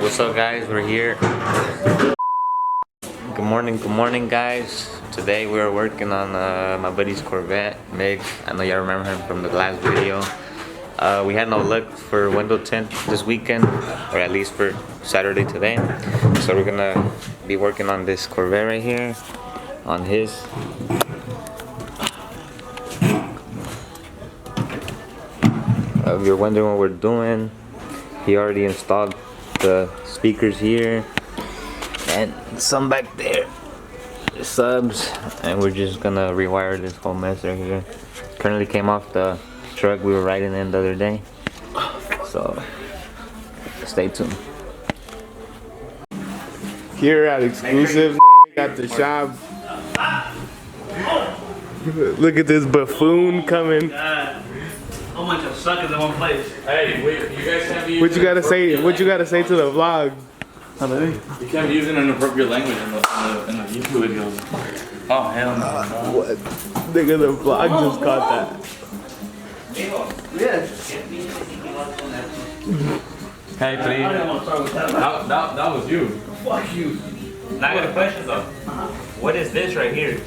What's up, guys? We're here. Good morning, guys. Today we're working on my buddy's Corvette, Mig. I know y'all remember him from the last video. We had no luck for window tint this weekend, or at least for Saturday today. So we're gonna be working on this Corvette right here, on his. If you're wondering what we're doing, he already installed the speakers here and some back there, the subs, and we're just gonna rewire this whole mess right here. Currently came off the truck we were riding in the other day, so stay tuned. Here at Exclusive at the shop. Look at this buffoon coming. A bunch of suckers in one place. Hey, wait, you guys can't be. What you gotta say? What you gotta say to the vlog? You can't be using inappropriate language in the YouTube videos. Oh hell no. What? Nigga, the vlog just caught that. Hey, please. That was you. Fuck you. Now I got a question though. What is this right here?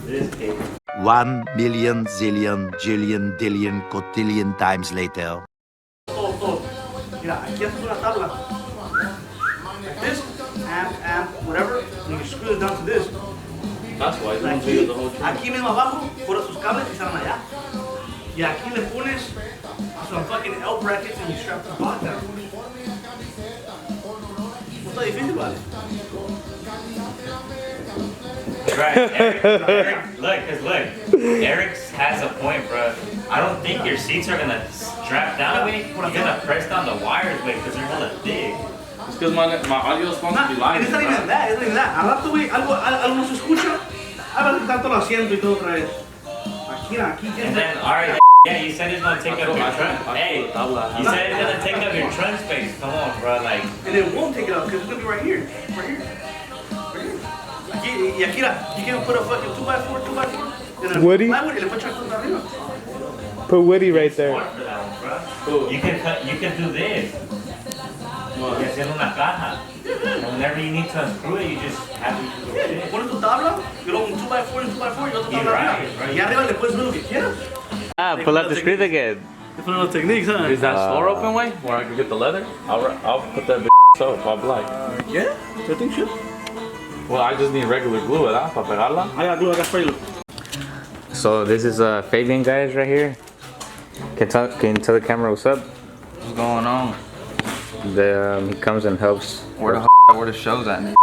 This cable. 1 million, zillion, jillion, dillion, cotillion times later. Mira, aquí haces una tabla. Like this, amp, whatever, and you screw it down to this. That's why. Aquí, aquí mismo abajo, pones tus cables y salen allá. Y aquí le pones some fucking L brackets and you strap the box down. No está difícil, vale. Right, Eric, look, Eric has a point, bro. I don't think your seats are gonna strap down, way. You're gonna press down the wires, way, because they're hella thick. It's because my audio is supposed to be live. It's not even that, it's not even that. Al rato, güey, algo no se escucha. Háblale tanto el asiento y todo otra vez. Aquí. And then, alright, yeah, you said it's gonna take up your trunk. Hey, you said it's gonna take up your trunk space. Come on, bro, like. And it won't take it up because it's gonna be right here. Y aquí, you can put a fucking 2x4, Woody? plywood y le puedes echar cosas arriba. Put Woody right there. For that one, bro. You can do this. Y hacer una caja. And whenever you need to unscrew it, you just have to do it. Pones tu tabla, y luego un 2x4 y un 2x4 y otro You're tabla right, arriba. right. Y arriba le puedes ver lo que quieras. Pull up the screws again. Different little techniques, huh? Is that store open way where I can get the leather? I'll put that up. I'll be like. Yeah, I think so. Well, I just need regular glue, ¿verdad? Para pegarla. I got glue, I got spray glue. So this is Fabian, guys, right here. Can you tell the camera what's up? What's going on? He comes and helps. Where the show's at?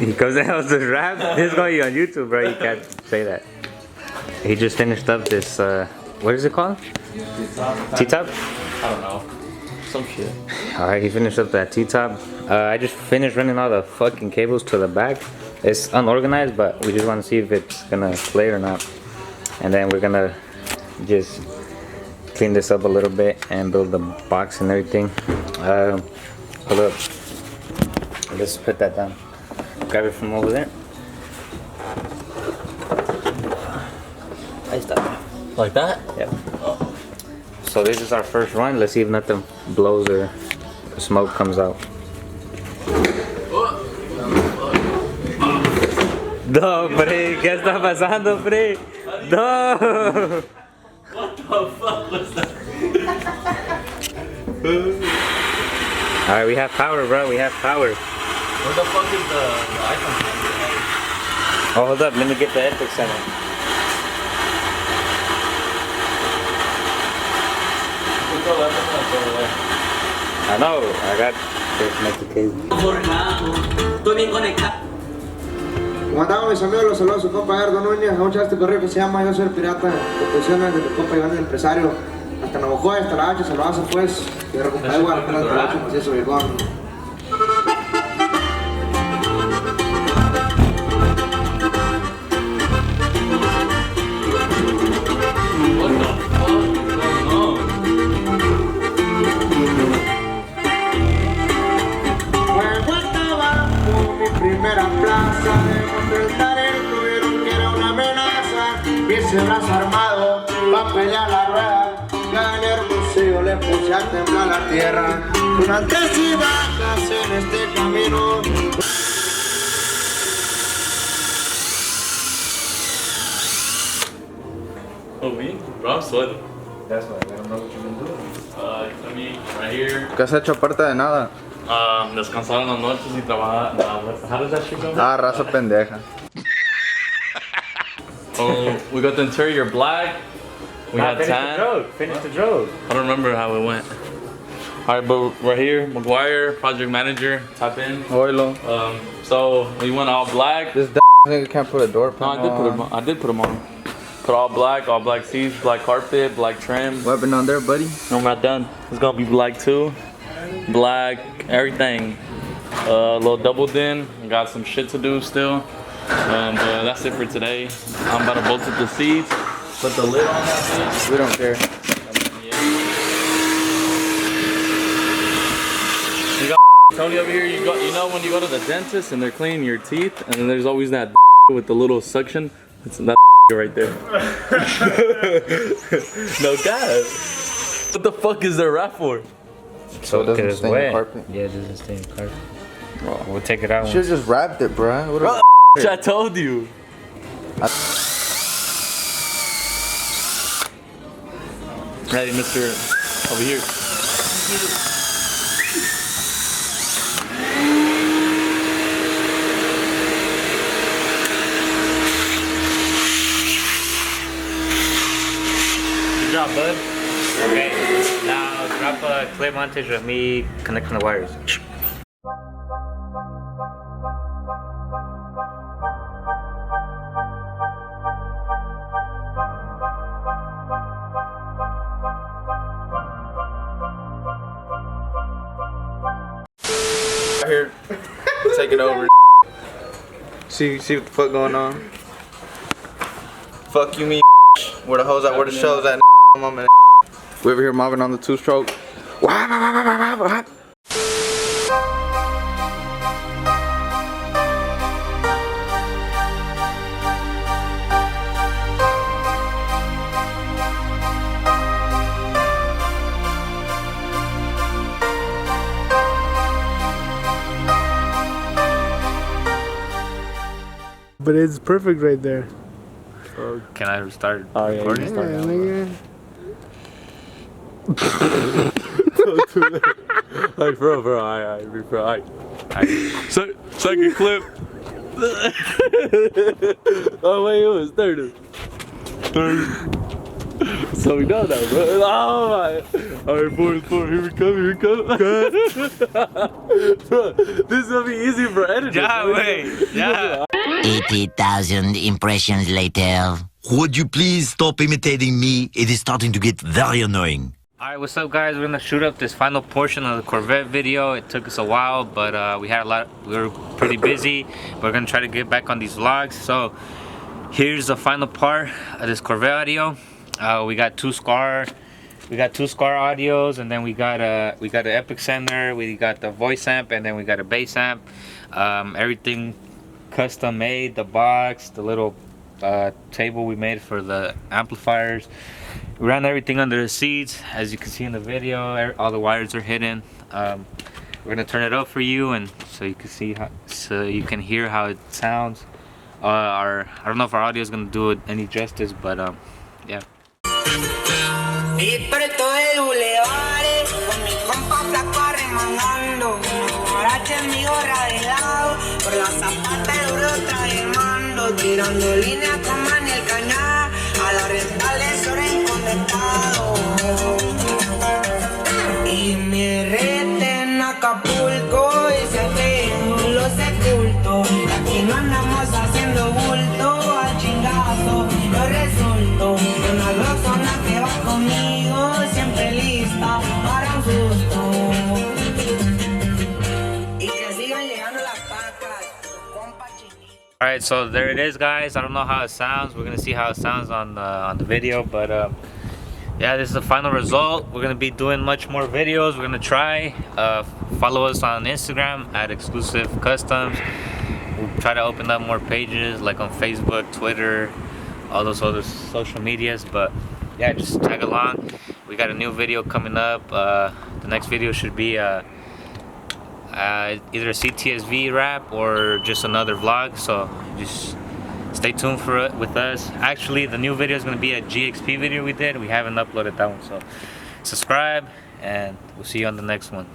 He comes and helps us rap. This is going on YouTube, bro. You can't say that. He just finished up this. What is it called? T-top. I don't know. Some shit. All right, he finished up that T-top. I just finished running all the fucking cables to the back. It's unorganized, but we just want to see if it's gonna play or not. And then we're gonna just clean this up a little bit and build the box and everything. Hold up. Let's put that down. Grab it from over there. Ahí está. Like that? Yep. So this is our first run. Let's see if nothing blows or smoke comes out. No, Fre, ¿qué está pasando, Fre? No. What the fuck was that? All right, we have power, bro. We have power. Where the fuck is the iPhone camera? Oh, hold up. Let me get the Epic Center. I know. I got this Nike cable. Estoy bien conectado. Como andamos mis amigos, los saludos a su compa Gerardo Núñez, a un chat este correo que se llama Yo Soy el Pirata, composiciones de mi compa Iván el Empresario, hasta Navajoa, hasta la H, se lo hace pues, y de compa Igual, hasta la H, macieso, viejón. Primera plaza de Monterrey tuvieron que era una amenaza y ese brazo armado va a pelear la rueda que en Hermosillo le puso comience a temblar la tierra. Con altas y bajas en este camino. Oh, me? Bro, I'm sweating. That's why I don't know what you've been doing. You feel me? Right here. ¿Qué has hecho aparte de nada? Descansar en las noches y trabajar. How does that shit go? Ah, raza pendeja. Oh, we got the interior black. We had Finish the tan. drogue. Finish the drogue. I don't remember how it went. Alright, but right here, McGuire, project manager, tap in. Oilo. So we went all black. This nigga can't put a door No, I panel did put them on. I did put them on. Put all black seats, black carpet, black trim. Weapon on there, buddy. No, I'm not done. It's gonna be black too. Black, everything. Little double din. Got some shit to do still. And that's it for today. I'm about to bolt up the seats. Put the lid on that bitch. We don't care. You got Tony over here. You know when you go to the dentist and they're cleaning your teeth, and then there's always that with the little suction. It's that right there. No god. What the fuck is the wrap for? So it doesn't it's stain the wet. carpet. Yeah, it doesn't stain the carpet. We'll take it out. Should've just wrapped it, bruh. What I told you. Ready, Mr. Over here. Good job, bud. Okay, now drop a clear montage of me connecting the wires. Right here, taking over. See what the fuck going on? Fuck you, me. Where the hoes at? Where the shows at? We over here mobbing on the two-stroke. But it's perfect right there. Can I start Oh, yeah, recording? Nigga. Like, bro, alright. Second clip. Oh, wait, it was third. So we done that, bro. Oh, my. Alright, fourth, here we come. Bro, this is gonna be easy for editing. Yeah, wait. Yeah. 80,000 impressions later. Would you please stop imitating me? It is starting to get very annoying. Alright, what's up, guys? We're gonna shoot up this final portion of the Corvette video. It took us a while, but we were pretty busy. We're gonna try to get back on these vlogs. So here's the final part of this Corvette audio. We got two Scar audios, and then we got an Epic Center, we got the voice amp, and then we got a bass amp. Everything custom made, the box, the little table we made for the amplifiers. We ran everything under the seats, as you can see in the video. All the wires are hidden. We're gonna turn it up for you, and so you can see so you can hear how it sounds. I don't know if our audio is gonna do it any justice, but yeah. Y por todo el bulevar, con mi compa flaco arremangando, borracha en mi gorra de lado, por la zapata de oro traje mando, tirando líneas con Maniel Cañá, a la rentales ahora inconectado. Y me rete en Acapulco y se tengo lo sepulto, aquí no andamos haciendo bulto, al chingazo yo resulto, una persona que va conmigo, siempre lista para un susto. Y que sigan llegando las pacas, compa chinito. Alright, so there it is, guys. I don't know how it sounds. We're gonna see how it sounds on the video, but yeah, this is the final result. We're gonna be doing much more videos. We're gonna try. Follow us on Instagram at Exclusive Customs. We'll try to open up more pages like on Facebook, Twitter, all those other social medias. But yeah, just tag along. we got a new video coming up. The next video should be either a CTSV rap or just another vlog. So just stay tuned for it with us. Actually, the new video is going to be a GXP video we did. We haven't uploaded that one, so subscribe and we'll see you on the next one.